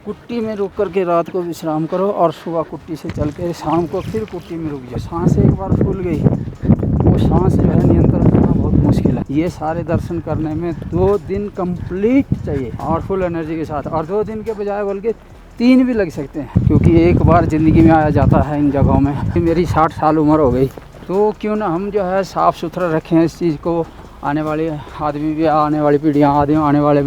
कुट्टी में रुक करके रात को विश्राम करो और सुबह कुट्टी से चल के शाम को फिर कुट्टी में रुक जाओ। सांस एक बार फूल गई, वो सांस जो है नियंत्रण करना बहुत मुश्किल है। ये सारे दर्शन करने में 2 दिन कंप्लीट चाहिए और फुल एनर्जी के साथ, और 2 दिन के बजाय बल्कि 3 भी लग सकते हैं, क्योंकि एक बार ज़िंदगी में आया जाता है इन जगहों में। मेरी 60 साल उम्र हो गई, तो क्यों ना हम जो है साफ़ सुथरा रखें इस चीज़ को। आने वाले आदमी भी, आने वाली पीढ़ियाँ, आने वाले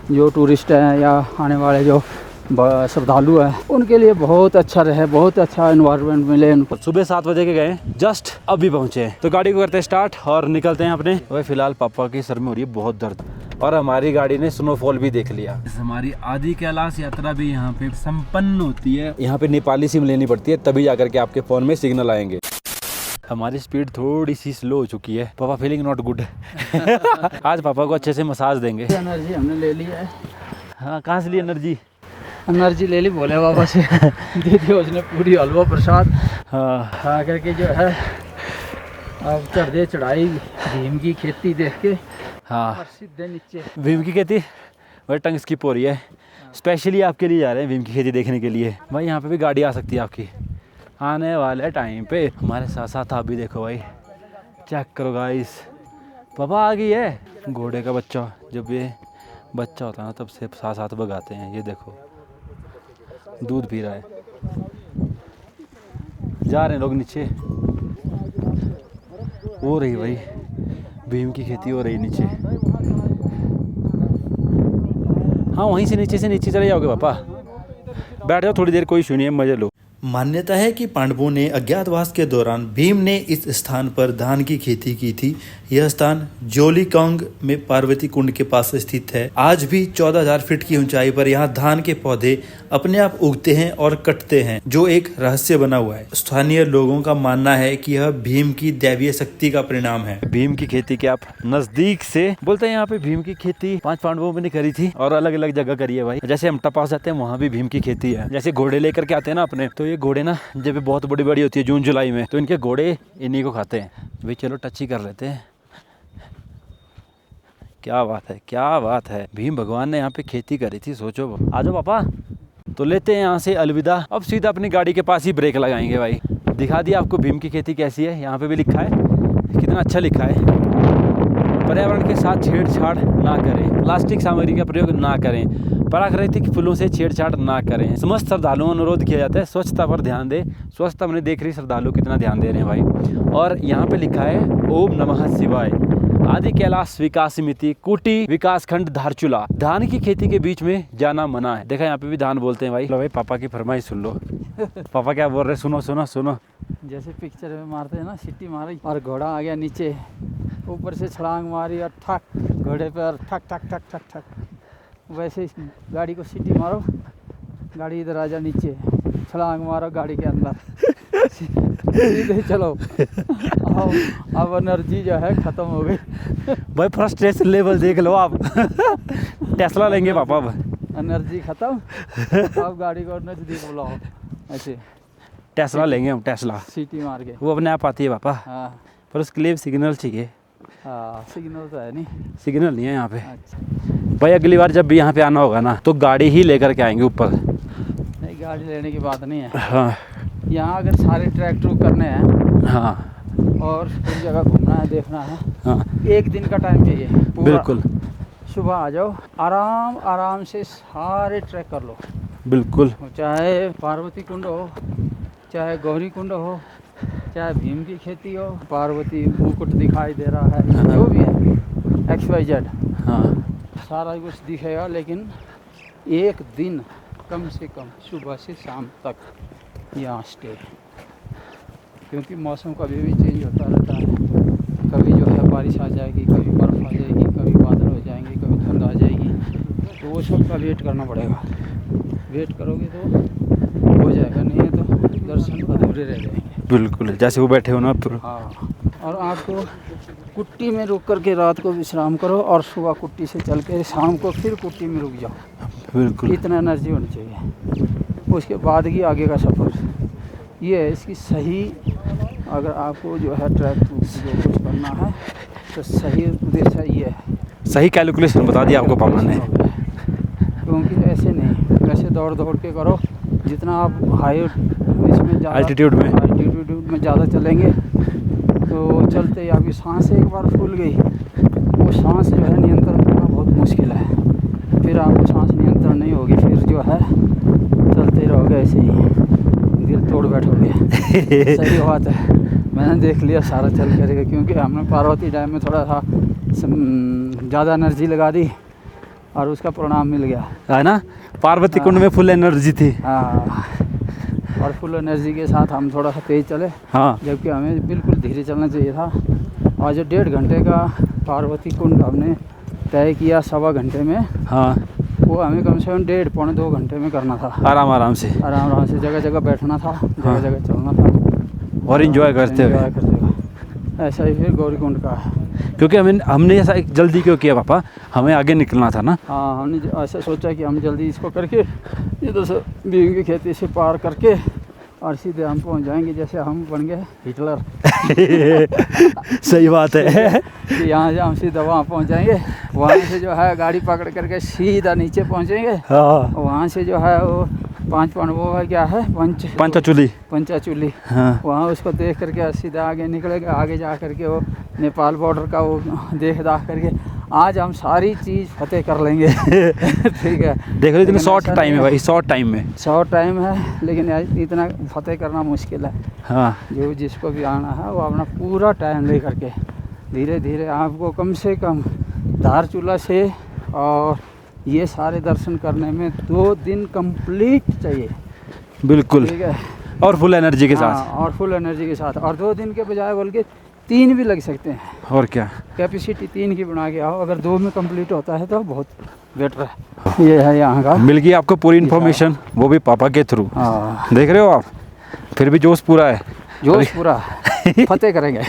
जो टूरिस्ट हैं या आने वाले जो श्रद्धालु हैं, उनके लिए बहुत अच्छा रहे, बहुत अच्छा एनवायरनमेंट मिले उनको। सुबह 7 बजे के गए, जस्ट अभी पहुँचे हैं, तो गाड़ी को करते हैं स्टार्ट और निकलते हैं अपने। वह फिलहाल पापा के सर में हो रही है बहुत दर्द, और हमारी गाड़ी ने स्नोफॉल भी देख लिया। हमारी आधी कैलाश यात्रा भी यहाँ पे संपन्न होती है। यहाँ पे नेपाली सिम लेनी पड़ती है, तभी जाकर के आपके फ़ोन में सिग्नल आएंगे। हमारी स्पीड थोड़ी सी स्लो हो चुकी है। पापा फीलिंग नॉट गुड। आज पापा को अच्छे से मसाज देंगे। एनर्जी हमने ले ली है। हाँ, कहाँ से ली एनर्जी? एनर्जी ले ली भोले बाबा से। दीदी उसने पूरी हलवा प्रसाद खा करके जो है अब चढ़ दे चढ़ाई भीम की खेती देख के। हाँ, सीधे नीचे भीम की खेती वही टंग स्किप हो रही है। स्पेशली आपके लिए जा रहे हैं भीम की खेती देखने के लिए। भाई यहाँ पे भी गाड़ी आ सकती है आपकी आने वाले टाइम पे। हमारे साथ साथ आप भी देखो भाई, चेक करो गाइस, पापा आ गई है। घोड़े का बच्चा, जब ये बच्चा होता है ना तब से साथ साथ भगाते हैं। ये देखो दूध पी रहा है। जा रहे हैं लोग नीचे। हो रही भाई भीम की खेती हो रही नीचे। हाँ, वहीं से नीचे चले जाओगे पापा। बैठ जाओ थोड़ी देर, कोई इशू नहीं है, मजे लो। मान्यता है कि पांडवों ने अज्ञातवास के दौरान भीम ने इस स्थान पर धान की खेती की थी। यह स्थान जोलीकांग में पार्वती कुंड के पास स्थित है। आज भी 14,000 फीट की ऊंचाई पर यहाँ धान के पौधे अपने आप उगते हैं और कटते हैं, जो एक रहस्य बना हुआ है। स्थानीय लोगों का मानना है कि यह भीम की दैवीय शक्ति का परिणाम है। भीम की खेती के आप नजदीक से बोलते हैं। यहाँ पे भीम की खेती 5 पांडवों ने करी थी और अलग अलग जगह करी है भाई। जैसे हम टपास जाते हैं वहाँ भी भीम की खेती है। जैसे घोड़े लेकर के आते हैं ना अपने, तो ये घोड़े ना जब बहुत बड़ी बड़ी होती है जून जुलाई में, तो इनके घोड़े इन्हीं को खाते हैं। भाई चलो टच ही कर लेते हैं। क्या बात है, क्या बात है। भीम भगवान ने यहाँ पे खेती करी थी, सोचो। आ जाओ पापा, तो लेते हैं यहाँ से अलविदा। अब सीधा अपनी गाड़ी के पास ही ब्रेक लगाएंगे भाई। दिखा दिया आपको भीम की खेती कैसी है। यहाँ पे भी लिखा है, कितना अच्छा लिखा है, पर्यावरण के साथ छेड़छाड़ ना करें, प्लास्टिक सामग्री का प्रयोग ना करें, प्राकृतिक फूलों से छेड़छाड़ ना करें। समस्त श्रद्धालुओं अनुरोध किया जाता है स्वच्छता पर ध्यान दें। स्वच्छता हमने देख रही श्रद्धालु कितना ध्यान दे रहे हैं भाई। और यहाँ पे लिखा है ओम नमः शिवाय, आदि कैलाश विकास समिति, कुटी विकास खंड धारचूला। धान की खेती के बीच में जाना मना है। देखा यहाँ पे भी धान बोलते हैं भाई। लो भाई पापा की फरमाइश सुन लो। पापा क्या बोल रहे, सुनो सुनो सुनो। जैसे पिक्चर में मारते हैं ना, सीटी मारी और घोड़ा आ गया नीचे, ऊपर से छलांग मारी और ठक घोड़े पर ठक ठक ठक ठक ठक। वैसे गाड़ी को सीटी मारो, गाड़ी इधर आ जा नीचे, छलांग मारो गाड़ी के अंदर, सीधे चलो। अब एनर्जी जो है ख़त्म हो गई भाई। फ्रस्ट्रेशन लेवल देख लो आप। टेस्ला लेंगे पापा अब। एनर्जी ख़त्म। अब गाड़ी को नजदीक बुलाओ, ऐसे टेस्ला लेंगे हम, टेस्ला सीटी मार के। वो अपने आप आती है पापा। हाँ पर उसके लिए सिग्नल चाहिए। हाँ, सिग्नल तो है नहीं, सिग्नल नहीं है यहाँ पे। अच्छा भाई अगली बार जब भी यहाँ पे आना होगा ना, तो गाड़ी ही लेकर के आएंगे ऊपर। नहीं, गाड़ी लेने की बात नहीं है। हाँ, यहाँ अगर सारे ट्रैक ट्रूक करने हैं, हाँ, और पूरी जगह घूमना है, देखना है, हाँ, 1 दिन का टाइम चाहिए पूरा। बिल्कुल। सुबह आ जाओ, आराम आराम से सारे ट्रैक कर लो। बिल्कुल। चाहे पार्वती कुंड हो, चाहे गौरी कुंड हो, चाहे भीम की खेती हो, पार्वती मुकुट दिखाई दे रहा है, हाँ। जो भी है XYZ, हाँ, सारा कुछ दिखेगा। लेकिन 1 दिन कम से कम सुबह से शाम तक यहाँ स्टे, क्योंकि मौसम कभी भी चेंज होता रहता है। कभी जो है बारिश आ जाएगी, कभी बर्फ़ आ जाएगी, कभी बादल हो जाएंगे, कभी धुंध आ जाएगी, तो वो सब का वेट करना पड़ेगा। वेट करोगे तो हो जाएगा, नहीं है तो दर्शन अधूरे रह जाएंगे। बिल्कुल, जैसे वो बैठे हो ना। हाँ, और आपको कुट्टी में रुक करके रात को विश्राम करो और सुबह कुट्टी से चल के शाम को फिर कुट्टी में रुक जाओ। बिल्कुल, इतना एनर्जी होनी चाहिए। उसके बाद ही आगे का सफ़र ये है। इसकी सही, अगर आपको जो है ट्रैक जो कुछ करना है, तो सही उद्देश्य ये है। सही कैलकुलेशन बता दिया आपको पापा ने। क्योंकि ऐसे नहीं, वैसे दौड़ दौड़ के करो, जितना आप हाई इसमें Altitude में। एल्टीट्यूड में ज़्यादा चलेंगे तो चलते ही आपकी सांस एक बार फूल गई, वो सांस जो है नियंत्रण करना बहुत मुश्किल है। फिर आपको सांस नियंत्रण नहीं होगी, फिर जो है चलते रहोगे ऐसे ही, दिल तोड़ बैठोगे। सही बात है, मैंने देख लिया सारा चल करेगा, क्योंकि हमने पार्वती डैम में थोड़ा सा ज़्यादा एनर्जी लगा दी और उसका परिणाम मिल गया है ना। पार्वती कुंड में फुल एनर्जी थी। हाँ, और फुल एनर्जी के साथ हम थोड़ा सा तेज़ चले, हाँ जबकि हमें बिल्कुल धीरे चलना चाहिए था। और जो 1.5 घंटे का पार्वती कुंड हमने तय किया 1.25 घंटे में, हाँ, वो हमें कम से कम 1.5 पौने 2 घंटे में करना था। आराम आराम से आराम आराम से जगह जगह बैठना था, जगह हाँ। जगह चलना था और एंजॉय करते हुए। एंजॉय करते हुए। ऐसा ही फिर गौरीकुंड का है। क्योंकि हमने ऐसा जल्दी क्यों किया पापा, हमें आगे निकलना था ना। हाँ, हमने ऐसा सोचा कि हम जल्दी इसको करके इधर से भीम की खेती से पार करके और सीधे हम पहुंच जाएंगे, जैसे हम बन गए हिटलर। सही बात है। कि यहाँ से हम सीधा वहाँ पहुँच जाएंगे, वहाँ से जो है गाड़ी पकड़ करके सीधा नीचे पहुँचेंगे। हाँ, वहाँ से जो है वो 5 वो है क्या है पंचचूली। पंचाचूली, हाँ, वहाँ उसको देख करके सीधा आगे निकलेंगे। आगे जा करके वो नेपाल बॉर्डर का वो देख दाख करके आज हम सारी चीज़ फतेह कर लेंगे। ठीक है, देख लो इतना लेकिन शॉर्ट ऐसा टाइम है नहीं भाई, शॉर्ट टाइम में। शॉर्ट टाइम है, लेकिन इतना फतेह करना मुश्किल है। हाँ, जो जिसको भी आना है वो अपना पूरा टाइम ले करके धीरे धीरे आपको कम से कम धारचूला से और ये सारे दर्शन करने में 2 दिन कंप्लीट चाहिए। बिल्कुल। ठीक है, और फुल एनर्जी के साथ। हाँ, और फुल एनर्जी के साथ, और 2 दिन के बजाय बोल के 3 भी लग सकते हैं। और क्या। कैपेसिटी 3 की बना के आओ, अगर 2 में कंप्लीट होता है तो बहुत बेटर है। ये है यहाँ का। मिल गई आपको पूरी इन्फॉर्मेशन, वो भी पापा के थ्रू। हाँ, देख रहे हो आप, फिर भी जोश पूरा है। जोश पूरा फतेह करेंगे।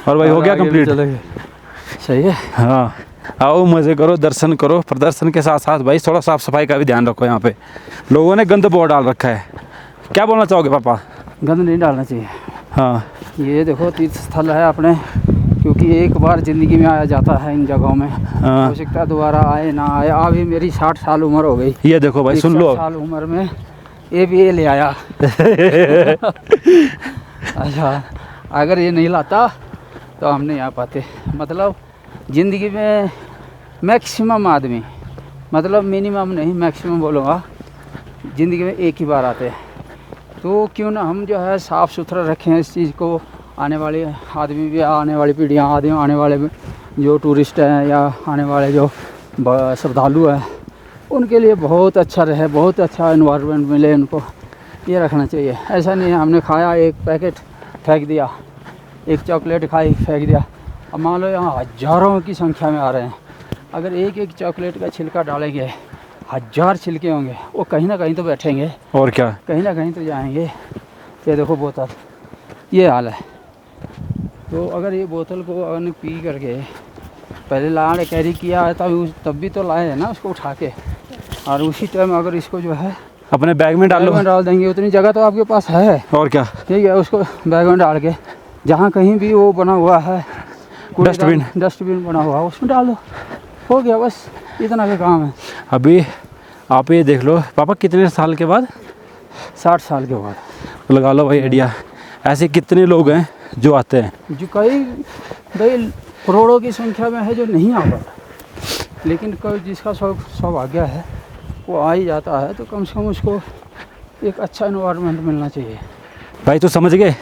और भाई हो गया आगे भी कंप्लीट। चलेंगे। सही है। हाँ, आओ मज़े करो, दर्शन करो। प्रदर्शन के साथ साथ भाई थोड़ा साफ सफाई का भी ध्यान रखो। यहाँ पे लोगों ने गंद बहुत डाल रखा है। क्या बोलना चाहोगे पापा? गंद नहीं डालना चाहिए। हाँ, ये देखो तीर्थ स्थल है अपने, क्योंकि एक बार ज़िंदगी में आया जाता है इन जगहों में। हाँ। हो सकता है दोबारा आए ना आए। अभी मेरी 60 साल उम्र हो गई। ये देखो भाई, सुन लो। 61 साल उम्र में ये ले आया। अच्छा, अगर ये नहीं लाता तो हम नहीं आ पाते। मतलब ज़िंदगी में मैक्सिमम आदमी, मतलब मिनिमम नहीं मैक्सिमम बोलूँगा, ज़िंदगी में एक ही बार आते हैं। तो क्यों ना हम जो है साफ़ सुथरा रखें इस चीज़ को। आने वाले आदमी भी, आने वाली पीढ़ियाँ, आने वाले जो टूरिस्ट हैं या आने वाले जो श्रद्धालु हैं, उनके लिए बहुत अच्छा रहे, बहुत अच्छा एनवायरनमेंट मिले उनको, ये रखना चाहिए। ऐसा नहीं है हमने खाया एक पैकेट फेंक दिया, एक चॉकलेट खाई फेंक दिया। अब मान लो यहाँ हज़ारों की संख्या में आ रहे हैं, अगर एक एक चॉकलेट का छिलका डालेंगे, 1000 छिलके होंगे, वो कहीं ना कहीं तो बैठेंगे, और क्या। कहीं ना कहीं तो जाएंगे। ये देखो बोतल, ये हाल है। तो अगर ये बोतल को अगर पी करके पहले लाने कैरी किया है तब भी तो लाए हैं ना उसको उठा के, और उसी टाइम अगर इसको जो है अपने बैग में डाल लो। डाल देंगे, उतनी जगह तो आपके पास है। और क्या। ठीक है, उसको बैग में डाल के जहाँ कहीं भी वो बना हुआ है डस्टबिन बना हुआ है उसमें डाल दो, हो गया, बस इतना का काम है। अभी आप ये देख लो पापा, कितने साल के बाद? 60 साल के बाद लगा लो भाई आइडिया। ऐसे कितने लोग हैं जो आते हैं, जो कई करोड़ों की संख्या में है जो नहीं आ पाता, लेकिन कोई जिसका सौभाग्य है वो आ ही जाता है, तो कम से कम उसको एक अच्छा एनवायरनमेंट मिलना चाहिए। भाई तो समझ गए,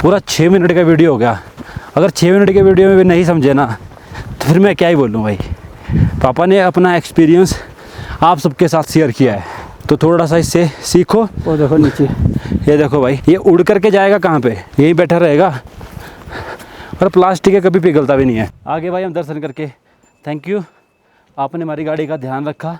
पूरा 6 मिनट का वीडियो हो गया। अगर 6 मिनट के वीडियो में भी नहीं समझे ना, तो फिर मैं क्या ही बोलूँ भाई। पापा ने अपना एक्सपीरियंस आप सबके साथ शेयर किया है, तो थोड़ा सा इससे सीखो। वो देखो नीचे, ये देखो भाई, ये उड़ करके जाएगा कहाँ पे, यहीं बैठा रहेगा, और प्लास्टिक है कभी पिघलता भी नहीं है। आगे भाई हम दर्शन करके, थैंक यू, आपने हमारी गाड़ी का ध्यान रखा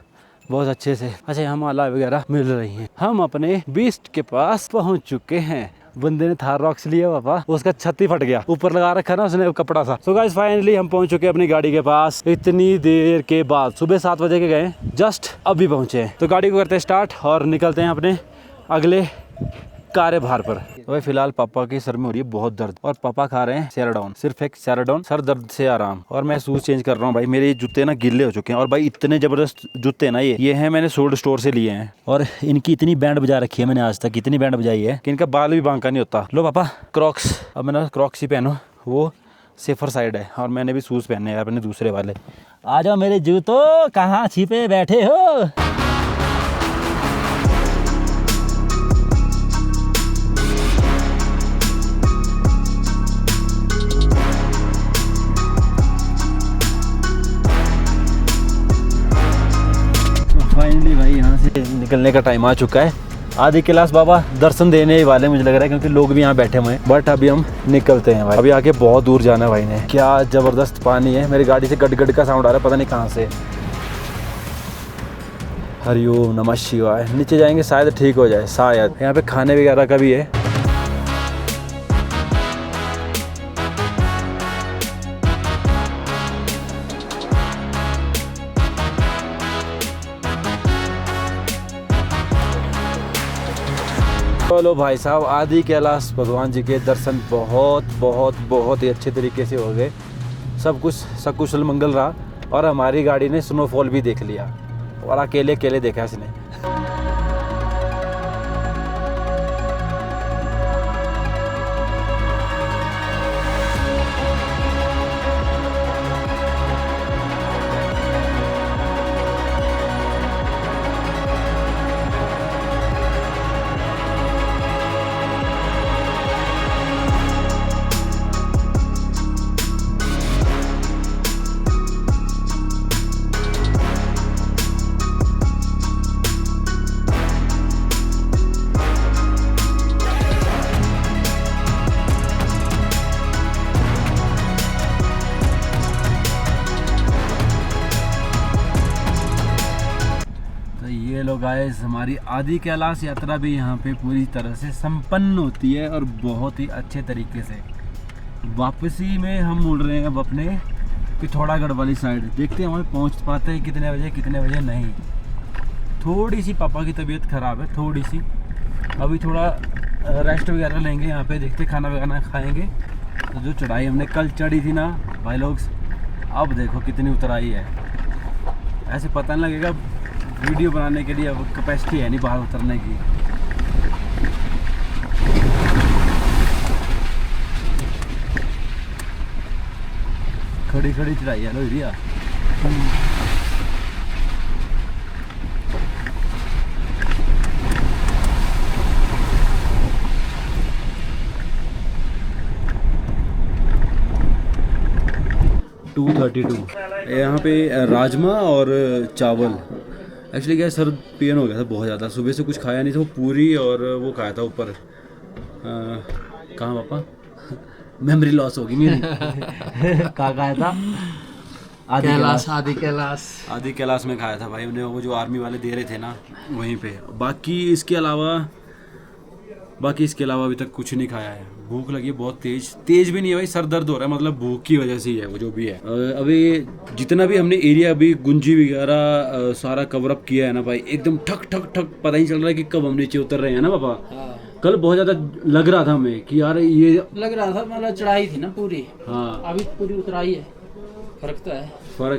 बहुत अच्छे से। अच्छा, यहाँ माला वगैरह मिल रही हैं। हम अपने बीस्ट के पास पहुँच चुके हैं। बंदे ने थार रॉक्स लिया पापा, उसका छत ही फट गया, ऊपर लगा रखा ना उसने कपड़ा सा। सो गाइस फाइनली हम पहुंच चुके हैं अपनी गाड़ी के पास, इतनी देर के बाद। सुबह 7 बजे के गए, जस्ट अभी पहुंचे हैं। तो गाड़ी को करते हैं स्टार्ट और निकलते हैं अपने अगले कार्यभार पर। तो भाई फिलहाल पापा के सर में हो रही है बहुत दर्द और पापा खा रहे हैं सेराडॉन, सिर्फ एक सेराडॉन, सर दर्द से आराम। और मैं शूज चेंज कर रहा हूँ भाई, मेरे जूते ना गिल्ले हो चुके हैं। और भाई इतने जबरदस्त जूते ना ये हैं, मैंने सोल्ड स्टोर से लिए हैं। और इनकी इतनी बैंड बजा रखी है मैंने आज तक, इतनी बैंड बजाई है कि इनका बाल भी बांका नहीं होता। लो पापा क्रॉक्स, अब मैंने क्रॉक्स ही पहनो, वो सेफर साइड है। और मैंने भी शूज पहने हैं अपने दूसरे वाले। आ जाओ मेरे जूतों, कहाँ छिपे बैठे हो। फाइनली भाई यहाँ से निकलने का टाइम आ चुका है। आधी क्लास बाबा दर्शन देने ही वाले मुझे लग रहा है, क्योंकि लोग भी यहाँ बैठे हुए हैं। बट अभी हम निकलते हैं भाई, अभी आके बहुत दूर जाना है भाई ने। क्या जबरदस्त पानी है, मेरी गाड़ी से गड़ का साउंड आ रहा है, पता नहीं कहाँ से। हरिओम नमः शिवाय। नीचे जाएंगे शायद ठीक हो जाए, शायद। यहाँ पे खाने वगैरह का भी है। चलो भाई साहब, आदि कैलाश भगवान जी के दर्शन बहुत बहुत बहुत ही अच्छे तरीके से हो गए। सब कुछ सकुशल मंगल रहा। और हमारी गाड़ी ने स्नोफॉल भी देख लिया, और अकेले अकेले देखा इसने। ये लोग गाइस, हमारी आदि कैलाश यात्रा भी यहाँ पे पूरी तरह से संपन्न होती है और बहुत ही अच्छे तरीके से। वापसी में हम मुड़ रहे हैं अब अपने पिथौरागढ़ वाली साइड। देखते हैं वहाँ पहुँच पाते हैं कितने बजे नहीं। थोड़ी सी पापा की तबीयत ख़राब है, थोड़ी सी। अभी थोड़ा रेस्ट वगैरह लेंगे यहाँ पे, देखते खाना वगैरह खाएँगे। तो जो चढ़ाई हमने कल चढ़ी थी ना भाई लोग, अब देखो कितनी उतराई है। ऐसे पता नहीं लगेगा, वीडियो बनाने के लिए अब कैपेसिटी है नहीं बाहर उतरने की। खड़ी खड़ी चढ़ाई है लो रिया। यहाँ पे राजमा और चावल। एक्चुअली क्या सर पेन हो गया था बहुत ज़्यादा, सुबह से कुछ खाया नहीं था। वो पूरी और वो खाया था ऊपर, कहाँ पापा मेमोरी लॉस होगी मेरी। कहाँ खाया था? आदि कैलाश में खाया था भाई उन्हें, वो जो आर्मी वाले दे रहे थे ना वहीं पे। बाकी इसके अलावा अभी तक कुछ नहीं खाया है। भूख लगी है बहुत तेज भी नहीं है भाई, सर दर्द हो रहा है, मतलब भूख की वजह से ही है वो जो भी है। अभी जितना भी हमने एरिया अभी गुंजी वगैरह सारा कवर अप किया है ना भाई, एकदम ठक ठक ठक, पता ही चल रहा है कि कब हम नीचे उतर रहे हैं ना पापा। कल बहुत ज्यादा लग रहा था हमें कि यार ये लग रहा था, मतलब चढ़ाई थी ना पूरी। हाँ अभी पूरी उतराई है, फर्क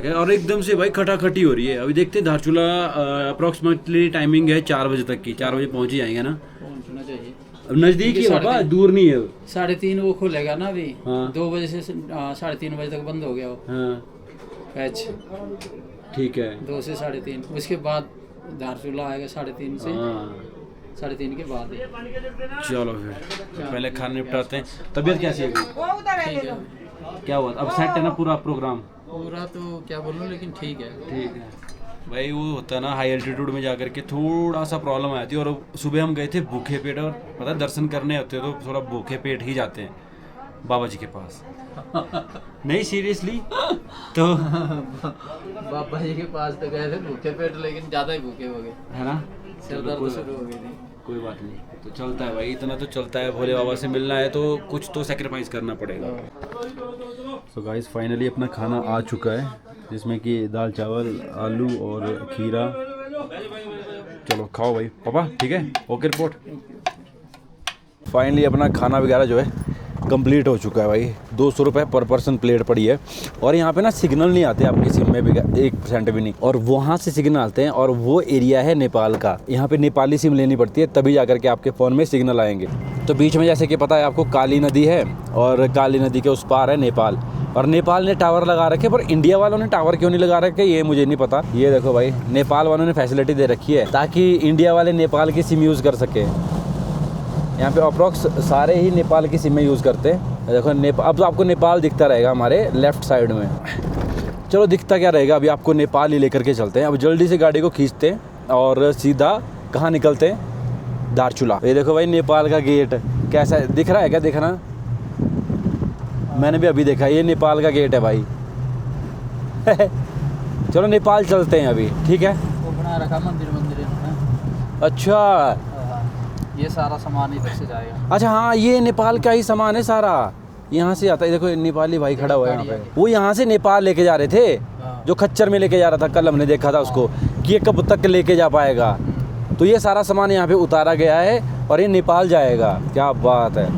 है। और एकदम से भाई खटाखटी हो रही है। अभी देखते हैं धारचूला अप्रोक्सीमेटली टाइमिंग है 4 बजे तक की, 4 बजे पहुंच ही जाएंगे ना, पहुंचना चाहिए। नजदीक ही है बाबा, दूर नहीं है। 3:30 वो खुलेगा ना अभी। हाँ। 2 बजे से 3:30 बजे तक बंद हो गया वो पैच। ठीक है, 2 से 3:30, उसके बाद धारचूला आएगा 3:30 से। 3:30 के बाद। चलो फिर पहले खाना निपटाते हैं। तबीयत कैसी है? क्या हुआ? अब सेट है ना पूरा प्रोग्राम? पूरा तो क्या बोलूं, लेकिन ठीक है। भाई वो होता है ना हाई एल्टीट्यूड में जाकर के थोड़ा सा प्रॉब्लम आती है। और सुबह हम गए थे भूखे पेट, और पता है दर्शन करने होते हैं तो थोड़ा भूखे पेट ही जाते हैं बाबा जी के पास। नहीं सीरियसली तो बाबा जी के पास तो गए थे भूखे पेट, लेकिन ज्यादा ही भूखे हो गए, है ना। सिर दर्द शुरू हो गई थी। कोई बात नहीं, तो चलता है भाई, इतना तो चलता है। भोले बाबा से मिलना है तो कुछ तो सेक्रीफाइस करना पड़ेगा। सो गाइस फाइनली अपना खाना आ चुका है, जिसमें कि दाल चावल, आलू और खीरा। चलो खाओ भाई। पापा ठीक है, ओके रिपोर्ट। फाइनली अपना खाना वगैरह जो है कंप्लीट हो चुका है भाई। 200 रुपये पर पर्सन प्लेट पड़ी है। और यहाँ पे ना सिग्नल नहीं आते आपकी सिम में भी 1% भी नहीं, और वहाँ से सिग्नल आते हैं और वो एरिया है नेपाल का। यहाँ पे नेपाली सिम लेनी पड़ती है तभी जाकर के आपके फ़ोन में सिग्नल आएंगे। तो बीच में जैसे कि पता है आपको काली नदी है और काली नदी के उस पार है नेपाल, और नेपाल ने टावर लगा रखे, पर इंडिया वालों ने टावर क्यों नहीं लगा रखे ये मुझे नहीं पता। ये देखो भाई नेपाल वालों ने फैसिलिटी दे रखी है ताकि इंडिया वाले नेपाल की सिम यूज़ कर सके। यहाँ पे अप्रॉक्स सारे ही नेपाल की सिमें यूज़ करते हैं। देखो नेपाल, अब तो आपको नेपाल दिखता रहेगा हमारे लेफ़्ट साइड में। चलो दिखता क्या रहेगा, अभी आपको नेपाल ही लेकर के चलते हैं। अब जल्दी से गाड़ी को खींचते हैं और सीधा कहाँ निकलते हैं, दारचूला। ये देखो भाई नेपाल का गेट कैसा है, दिख रहा है क्या, दिख रहा? मैंने भी अभी देखा, ये नेपाल का गेट है भाई। चलो नेपाल चलते हैं अभी, ठीक है। वो बना रखा मंदिर इन्होंने। अच्छा, ये सारा सामान इधर से जाएगा। अच्छा हाँ, ये नेपाल का ही सामान है सारा, यहाँ से आता है। देखो नेपाली भाई खड़ा हुआ है यहाँ पे, वो यहाँ से नेपाल लेके जा रहे थे, जो खच्चर में लेके जा रहा था। कल हमने देखा था उसको कि ये कब तक लेके जा पाएगा। तो ये सारा सामान यहाँ पे उतारा गया है और ये नेपाल जाएगा। क्या बात है।